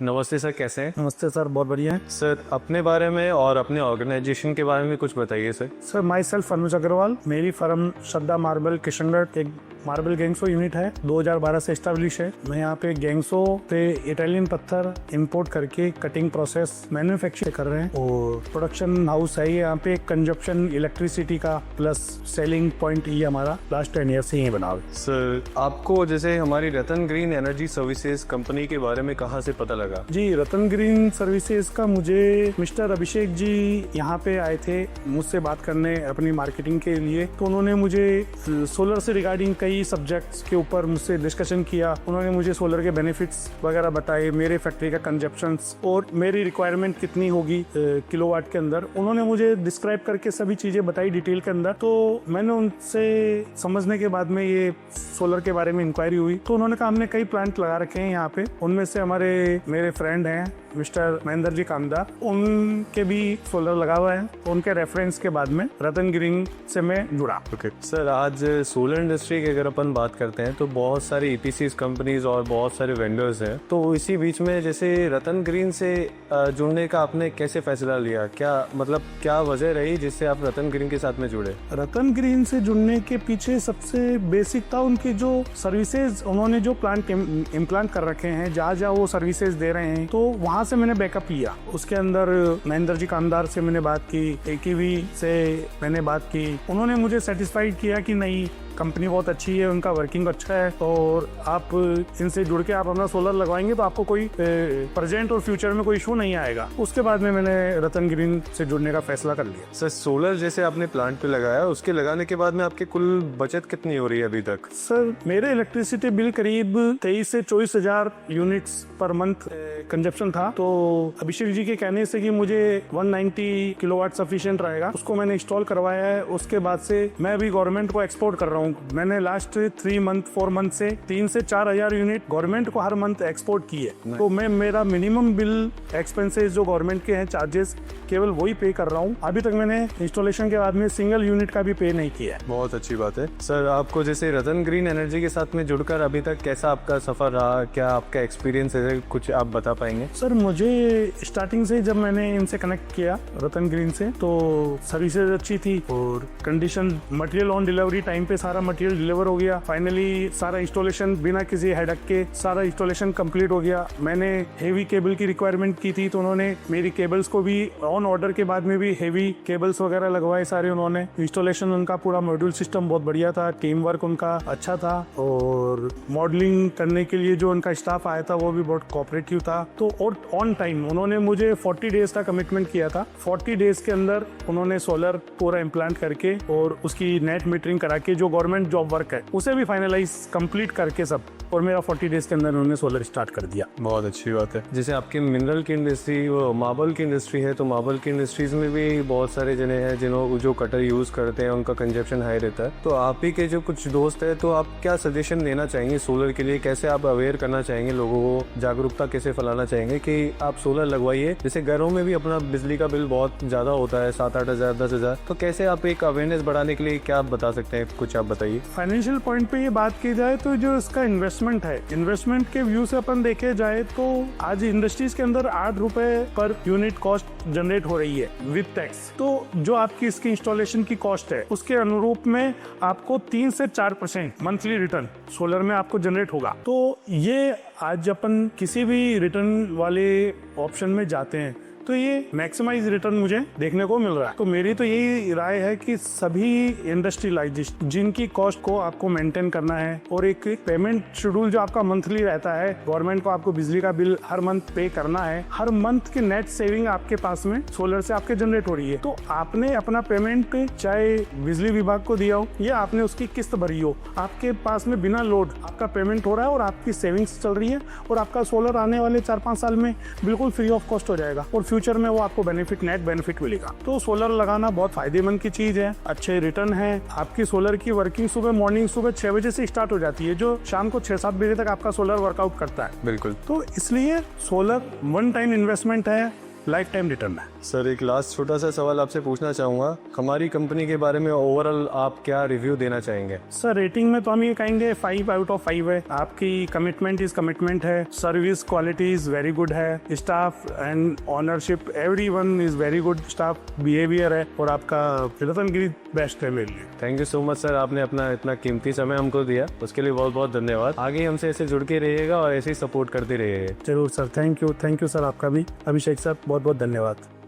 नमस्ते सर, कैसे हैं? नमस्ते सर, बहुत बढ़िया है। सर, अपने बारे में और अपने ऑर्गेनाइजेशन के बारे में कुछ बताइए सर। सर, माई सेल्फ अनुज अग्रवाल। मेरी फर्म श्रद्धा मार्बल किशनगढ़ एक मार्बल गैंगसो यूनिट है, 2012 से एस्टेब्लिश है। मैं यहाँ पे गैंगसो पे इटालियन पत्थर इंपोर्ट करके कटिंग प्रोसेस मैन्युफैक्चर कर रहे हैं और प्रोडक्शन हाउस है यहाँ पे। कंजप्शन इलेक्ट्रिसिटी का प्लस सेलिंग पॉइंट ये हमारा लास्ट 10 ईयर से ही बना हुआ है। सर, आपको जैसे हमारी रतन ग्रीन एनर्जी सर्विसेज कंपनी के बारे में कहाँ से पता लगा? जी, रतन ग्रीन सर्विसेज का मुझे मिस्टर अभिषेक जी यहाँ पे आए थे मुझसे बात करने अपनी मार्केटिंग के लिए। तो उन्होंने मुझे सोलर से रिगार्डिंग कई सब्जेक्ट्स के ऊपर मुझसे डिस्कशन किया। उन्होंने मुझे सोलर के बेनिफिट्स वगैरह बताए, मेरे फैक्ट्री का कंजप्शंस और मेरी रिक्वायरमेंट कितनी होगी किलोवाट के अंदर। उन्होंने मुझे डिस्क्राइब करके सभी चीजें बताई डिटेल के अंदर। तो मैंने उनसे समझने के बाद में ये सोलर के बारे में इंक्वायरी हुई। तो उन्होंने कहा हमने कई प्लांट लगा रखे हैं यहाँ पे, उनमें से मेरे फ्रेंड हैं मिस्टर महेंद्र जी कामदार, उनके भी सोलर लगा हुआ है। उनके रेफरेंस के बाद में रतन ग्रीन से मैं जुड़ा। ओके सर, आज सोलर इंडस्ट्री की अगर अपन बात करते हैं तो बहुत सारी ईपीसी कंपनीज और बहुत सारे वेंडर्स हैं। तो इसी बीच में जैसे रतन ग्रीन से जुड़ने का आपने कैसे फैसला लिया? क्या वजह रही जिससे आप रतन ग्रीन के साथ में जुड़े? रतन ग्रीन से जुड़ने के पीछे सबसे बेसिक था उनकी जो सर्विसेज, उन्होंने जो प्लांट इम्प्लांट कर रखे हैं, जहाँ जहाँ वो सर्विसेज दे रहे हैं, तो वहाँ से मैंने बैकअप लिया। उसके अंदर महेंद्र जी कामदार से मैंने बात की, एकीवी से मैंने बात की। उन्होंने मुझे सेटिस्फाइड किया कि नहीं, कंपनी बहुत अच्छी है, उनका वर्किंग अच्छा है और आप इनसे जुड़ के आप अपना सोलर लगवाएंगे तो आपको कोई प्रेजेंट और फ्यूचर में कोई इशू नहीं आएगा। उसके बाद में मैंने रतन ग्रीन से जुड़ने का फैसला कर लिया। सर, सोलर जैसे आपने प्लांट पे लगाया, उसके लगाने के बाद में आपके कुल बचत कितनी हो रही है अभी तक? सर, मेरे इलेक्ट्रिसिटी बिल करीब 23 से 24 हजार यूनिट्स पर मंथ कंजप्शन था। तो अभिषेक जी के कहने से कि मुझे 190 किलोवाट सफिशिएंट रहेगा, उसको मैंने इंस्टॉल करवाया है। उसके बाद से मैं भी गवर्नमेंट को एक्सपोर्ट कर रहा हूँ। मैंने लास्ट 4 मंथ से 3 से 4 हजार यूनिट गवर्नमेंट को हर मंथ एक्सपोर्ट की है। तो मैं मेरा मिनिमम बिल एक्सपेंसेस जो गवर्नमेंट के हैं चार्जेस, केवल वही पे कर रहा हूँ। अभी तक मैंने इंस्टॉलेशन के बाद में सिंगल यूनिट का भी पे नहीं किया है। बहुत अच्छी बात है। सर, आपको जैसे रतन ग्रीन एनर्जी के साथ में जुड़कर अभी तक कैसा आपका सफर रहा? क्या आपका एक्सपीरियंस है, कुछ आप बता पाएंगे? सर, मुझे स्टार्टिंग से जब मैंने इनसे कनेक्ट किया रतन ग्रीन से, तो सर्विसेज अच्छी थी और condition, material on delivery time पे सारा मटेरियल डिलीवर हो गया। फाइनली सारा इंस्टॉलेशन बिना किसी हेडक के सारा इंस्टॉलेशन कंप्लीट हो गया। मैंने हेवी केबल की रिक्वायरमेंट की थी तो उन्होंने मेरी केबल्स को भी ऑन ऑर्डर के बाद में भी हेवी केबल्स वगैरह लगवाए सारे उन्होंने। इंस्टॉलेशन उनका पूरा मॉड्यूल सिस्टम बहुत बढ़िया था, टीम वर्क उनका अच्छा था और मॉडलिंग करने के लिए जो उनका स्टाफ आया था वो भी बहुत कोऑपरेटिव था। तो और ऑन टाइम उन्होंने मुझे 40 डेज का कमिटमेंट किया था। 40 डेज के अंदर उन्होंने सोलर पूरा इम्प्लांट करके और उसकी नेट मीटरिंग करा के जो गवर्नमेंट जॉब वर्क है उसे भी फाइनलाइज कंप्लीट करके सब, और मेरा 40 डेज के अंदर उन्होंने सोलर स्टार्ट कर दिया। बहुत अच्छी बात है। जैसे आपके मिनरल की इंडस्ट्री, वो मार्बल की इंडस्ट्री है, तो मार्बल की इंडस्ट्रीज में भी बहुत सारे जने हैं जिन्हों जो कटर यूज करते हैं, उनका कंजप्शन हाई रहता है। तो आप ही के जो कुछ दोस्त है, तो आप क्या सजेशन देना चाहेंगे सोलर के लिए? कैसे आप अवेयर करना चाहेंगे लोगों को, जागरूकता कैसे फैलाना चाहेंगे कि आप सोलर लगवाइए? जैसे घरों में भी अपना बिजली का बिल बहुत ज्यादा होता है, 7-8 हजार 10 हजार, तो कैसे आप एक अवेयरनेस बढ़ाने के लिए क्या आप बता सकते हैं? कुछ आप बताइए। फाइनेंशियल पॉइंट पे ये बात की जाए तो जो इसका इन्वेस्टमेंट है, इन्वेस्टमेंट के व्यू से अपन देखे जाए तो आज इंडस्ट्रीज के अंदर 8 रुपए पर यूनिट कॉस्ट जनरेट हो रही है विद टैक्स। तो जो आपकी इसकी इंस्टॉलेशन की कॉस्ट है उसके अनुरूप में आपको 3 से 4% मंथली रिटर्न सोलर में आपको जनरेट होगा। तो ये आज अपन किसी भी रिटर्न वाले ऑप्शन में जाते हैं तो ये मैक्सिमाइज रिटर्न मुझे देखने को मिल रहा है। तो मेरी तो यही राय है कि सभी इंडस्ट्रियलाइजेशन जिनकी कॉस्ट को आपको मेंटेन करना है और एक पेमेंट शेड्यूल जो आपका मंथली रहता है, गवर्नमेंट को आपको बिजली का बिल हर मंथ पे करना है, हर मंथ की नेट सेविंग आपके पास में सोलर से आपके जनरेट हो रही है। तो आपने अपना पेमेंट चाहे बिजली विभाग को दिया हो या आपने उसकी किस्त भरी हो, आपके पास में बिना लोड आपका पेमेंट हो रहा है और आपकी सेविंग्स चल रही है और आपका सोलर आने वाले 4-5 साल में बिल्कुल फ्री ऑफ कॉस्ट हो जाएगा और फ्यूचर में वो आपको नेट बेनिफिट मिलेगा। तो सोलर लगाना बहुत फायदेमंद की चीज है, अच्छे रिटर्न है। आपकी सोलर की वर्किंग मॉर्निंग सुबह 6 बजे से स्टार्ट हो जाती है, जो शाम को 6-7 बजे तक आपका सोलर वर्कआउट करता है। बिल्कुल। तो इसलिए सोलर वन टाइम इन्वेस्टमेंट है, लाइफ टाइम रिटर्न है। सर एक लास्ट छोटा सा सवाल आपसे पूछना चाहूँगा, हमारी कंपनी के बारे में ओवरऑल आप क्या रिव्यू देना चाहेंगे? सर रेटिंग में तो हम ये कहेंगे 5 आउट ऑफ 5 है। आपकी कमिटमेंट है, service quality is very good है, staff and ownership everyone is very good, staff behaviour है और आपका रतनगिरी बेस्ट है मेरे लिए। Thank you so much sir, आपने अपना इतना कीमती समय हमको दिया, उसके लिए बहुत बहुत धन्यवाद। आगे हमसे ऐसे जुड़ के रहिएगा और ऐसे ही सपोर्ट करते रहिएगा। जरूर सर, थैंक यू सर, आपका भी अभिषेक सर, बहुत बहुत धन्यवाद।